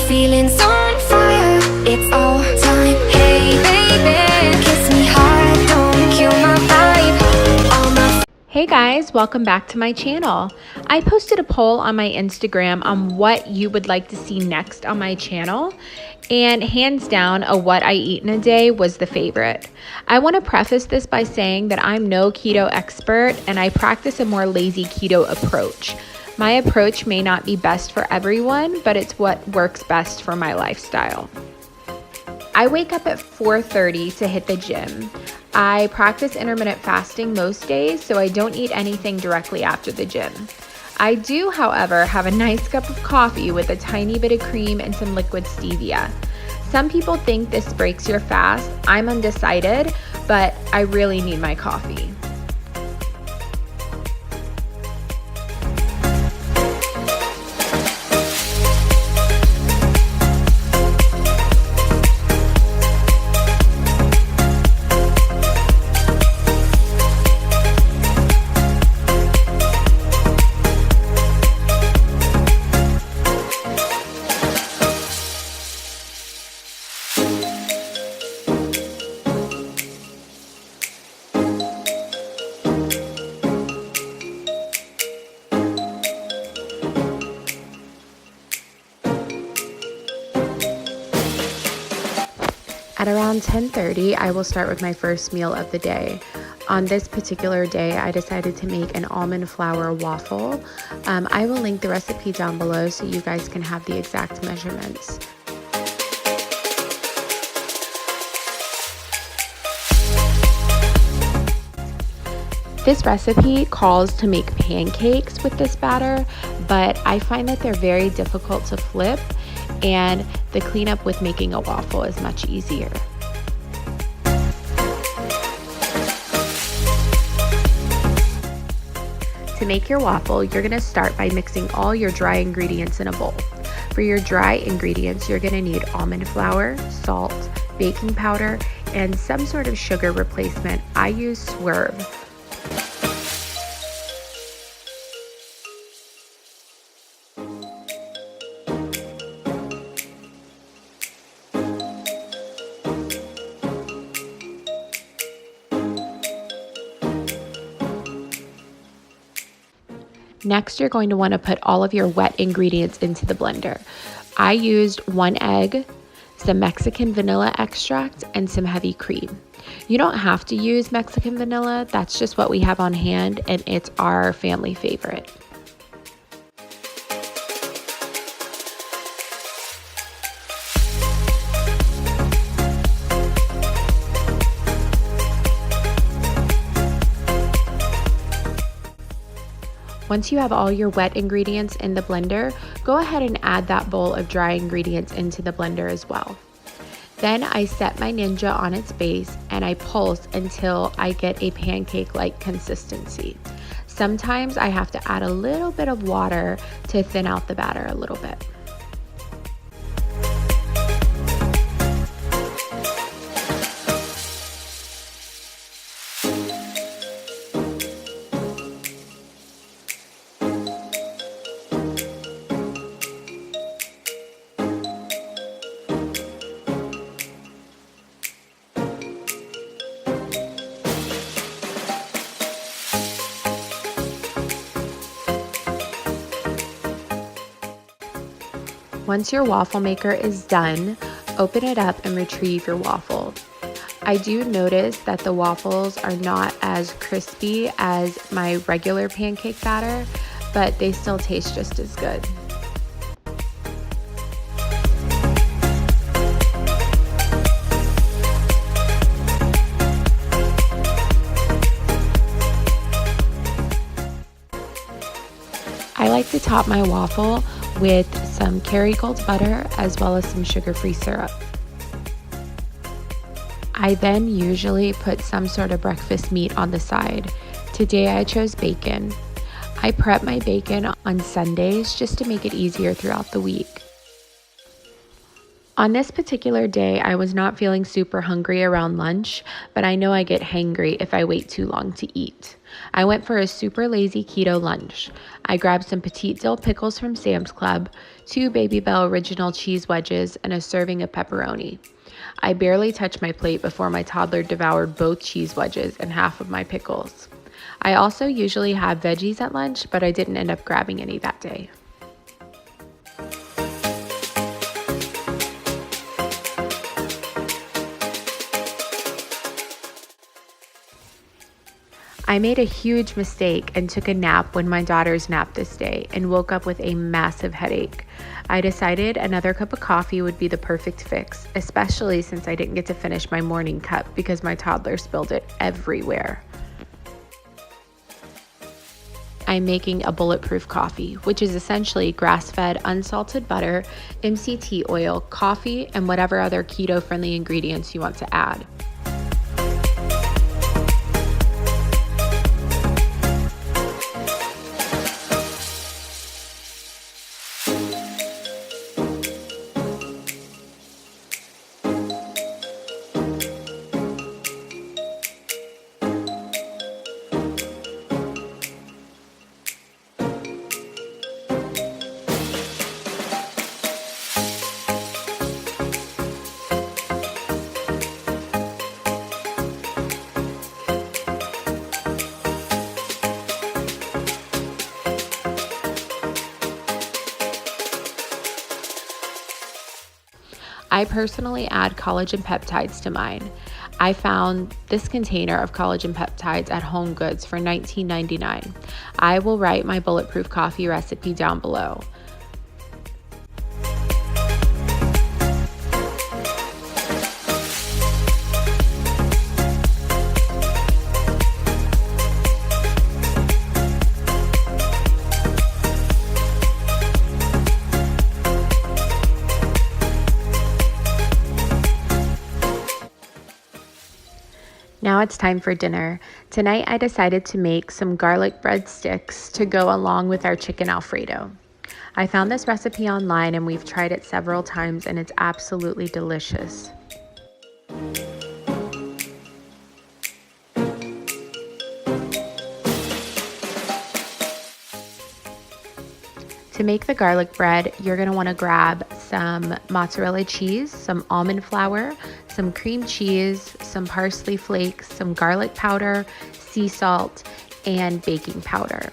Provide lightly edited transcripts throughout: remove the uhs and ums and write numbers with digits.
feelings on fire, it's all time. Hey baby, kiss me hard, don't kill my vibe. All my Hey guys, welcome back to my channel. I posted a poll on my Instagram on what you would like to see next on my channel, and hands down, a what I eat in a day was the favorite. I want to preface this by saying that I'm no keto expert and I practice a more lazy keto approach. My approach may not be best for everyone, but it's what works best for my lifestyle. I wake up at 4:30 to hit the gym. I practice intermittent fasting most days, so I don't eat anything directly after the gym. I do, however, have a nice cup of coffee with a tiny bit of cream and some liquid stevia. Some people think this breaks your fast. I'm undecided, but I really need my coffee. At around 10:30, I will start with my first meal of the day. On this particular day, I decided to make an almond flour waffle. I will link the recipe down below so you guys can have the exact measurements. This recipe calls to make pancakes with this batter, but I find that they're very difficult to flip, and the cleanup with making a waffle is much easier. To make your waffle, you're gonna start by mixing all your dry ingredients in a bowl. For your dry ingredients, you're gonna need almond flour, salt, baking powder, and some sort of sugar replacement. I use Swerve. Next, you're going to want to put all of your wet ingredients into the blender. I used 1 egg, some Mexican vanilla extract, and some heavy cream. You don't have to use Mexican vanilla, that's just what we have on hand, and it's our family favorite. Once you have all your wet ingredients in the blender, go ahead and add that bowl of dry ingredients into the blender as well. Then I set my Ninja on its base and I pulse until I get a pancake-like consistency. Sometimes I have to add a little bit of water to thin out the batter a little bit. Once your waffle maker is done, open it up and retrieve your waffle. I do notice that the waffles are not as crispy as my regular pancake batter, but they still taste just as good. I like to top my waffle with some Kerrygold butter as well as some sugar-free syrup. I then usually put some sort of breakfast meat on the side. Today I chose bacon. I prep my bacon on Sundays just to make it easier throughout the week. On this particular day, I was not feeling super hungry around lunch, but I know I get hangry if I wait too long to eat. I went for a super lazy keto lunch. I grabbed some petite dill pickles from Sam's Club, 2 Baby Bell original cheese wedges, and a serving of pepperoni. I barely touched my plate before my toddler devoured both cheese wedges and half of my pickles. I also usually have veggies at lunch, but I didn't end up grabbing any that day. I made a huge mistake and took a nap when my daughter's nap this day and woke up with a massive headache. I decided another cup of coffee would be the perfect fix, especially since I didn't get to finish my morning cup because my toddler spilled it everywhere. I'm making a bulletproof coffee, which is essentially grass-fed unsalted butter, MCT oil, coffee, and whatever other keto-friendly ingredients you want to add. I personally add collagen peptides to mine. I found this container of collagen peptides at Home Goods for $19.99. I will write my bulletproof coffee recipe down below. Now it's time for dinner. Tonight I decided to make some garlic bread sticks to go along with our chicken Alfredo. I found this recipe online and we've tried it several times and it's absolutely delicious. To make the garlic bread, you're going to want to grab some mozzarella cheese, some almond flour, some cream cheese, some parsley flakes, some garlic powder, sea salt, and baking powder.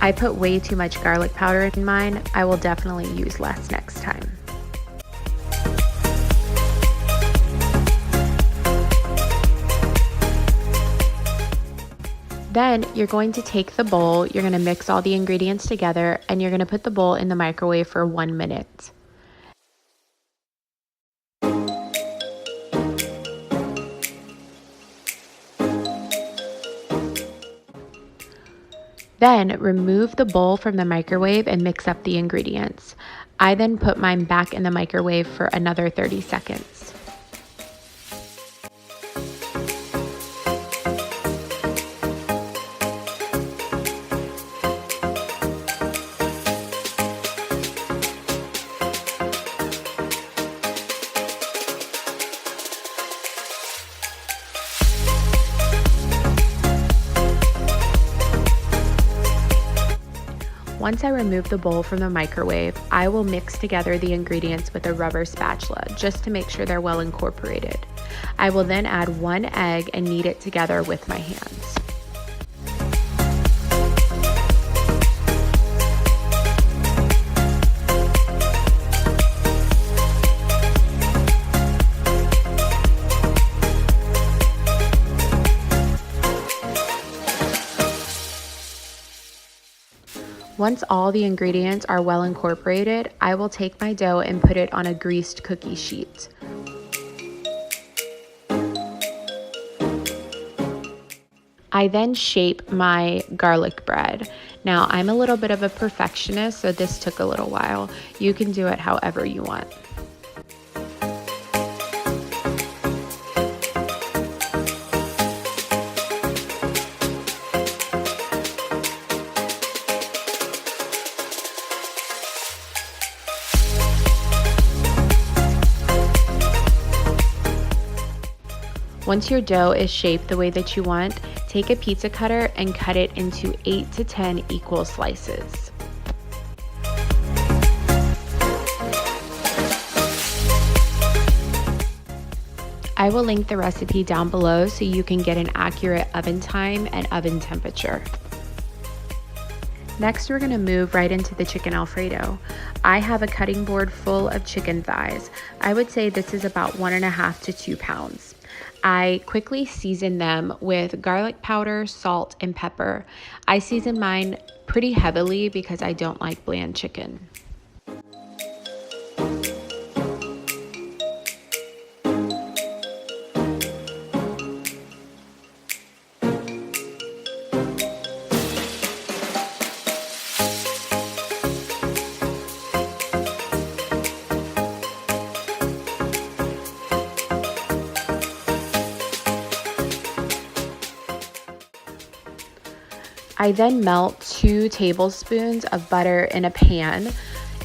I put way too much garlic powder in mine. I will definitely use less next time. Then you're going to take the bowl, you're going to mix all the ingredients together, and you're going to put the bowl in the microwave for 1 minute. Then remove the bowl from the microwave and mix up the ingredients. I then put mine back in the microwave for another 30 seconds. Once I remove the bowl from the microwave, I will mix together the ingredients with a rubber spatula just to make sure they're well incorporated. I will then add 1 egg and knead it together with my hands. Once all the ingredients are well incorporated, I will take my dough and put it on a greased cookie sheet. I then shape my garlic bread. Now, I'm a little bit of a perfectionist, so this took a little while. You can do it however you want. Once your dough is shaped the way that you want, take a pizza cutter and cut it into 8 to 10 equal slices. I will link the recipe down below so you can get an accurate oven time and oven temperature. Next, we're going to move right into the chicken Alfredo. I have a cutting board full of chicken thighs. I would say this is about 1.5 to 2 pounds. I quickly season them with garlic powder, salt, and pepper. I season mine pretty heavily because I don't like bland chicken. I then melt 2 tablespoons of butter in a pan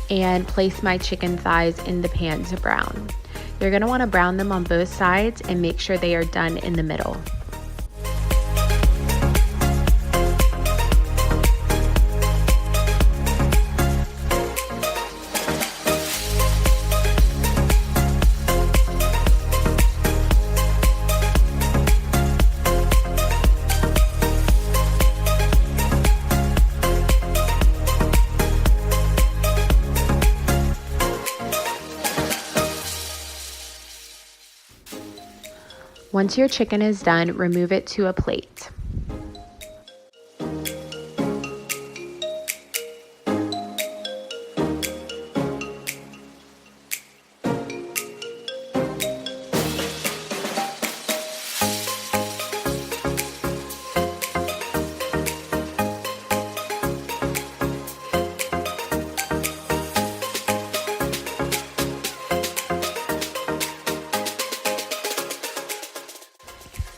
and place my chicken thighs in the pan to brown. You're going to want to brown them on both sides and make sure they are done in the middle. Once your chicken is done, remove it to a plate.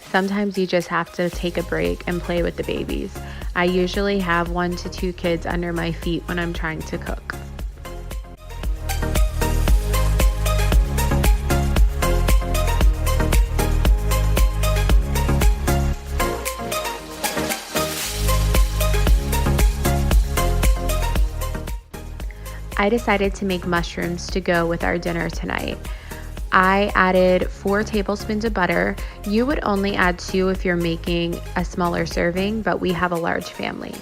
Sometimes you just have to take a break and play with the babies. I usually have 1 to 2 kids under my feet when I'm trying to cook. I decided to make mushrooms to go with our dinner tonight. I added 4 tablespoons of butter. You would only add 2 if you're making a smaller serving, but we have a large family.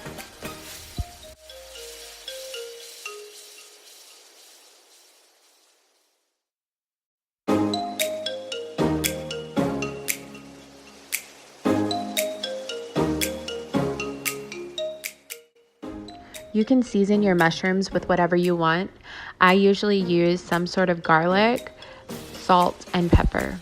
You can season your mushrooms with whatever you want. I usually use some sort of garlic, salt, and pepper.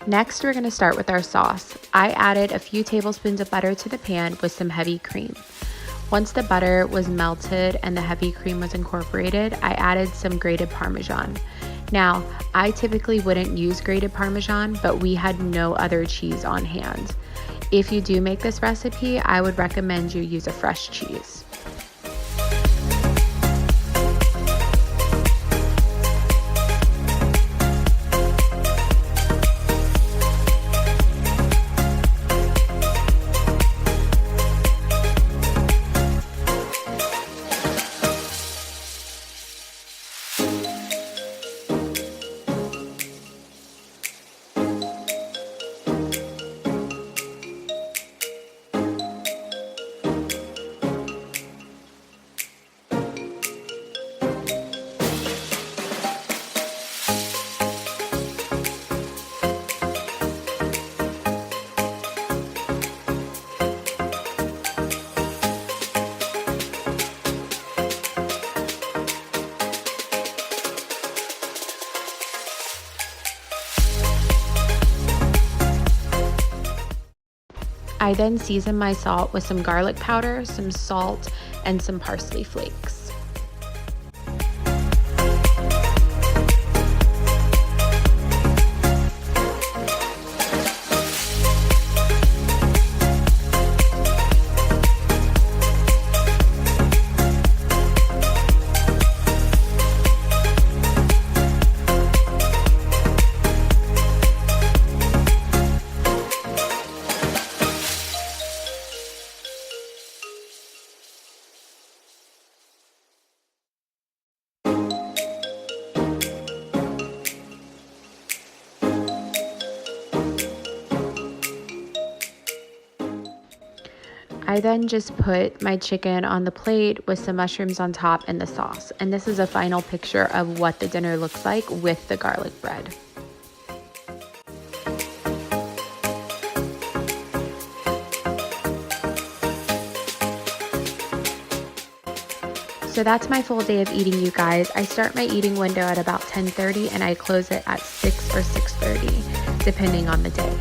Next, we're going to start with our sauce. I added a few tablespoons of butter to the pan with some heavy cream. Once the butter was melted and the heavy cream was incorporated, I added some grated Parmesan. Now, I typically wouldn't use grated Parmesan, but we had no other cheese on hand. If you do make this recipe, I would recommend you use a fresh cheese. I then season my salt with some garlic powder, some salt, and some parsley flakes. I then just put my chicken on the plate with some mushrooms on top and the sauce. And this is a final picture of what the dinner looks like with the garlic bread. So that's my full day of eating, you guys. I start my eating window at about 10:30 and I close it at 6 or 6:30, depending on the day.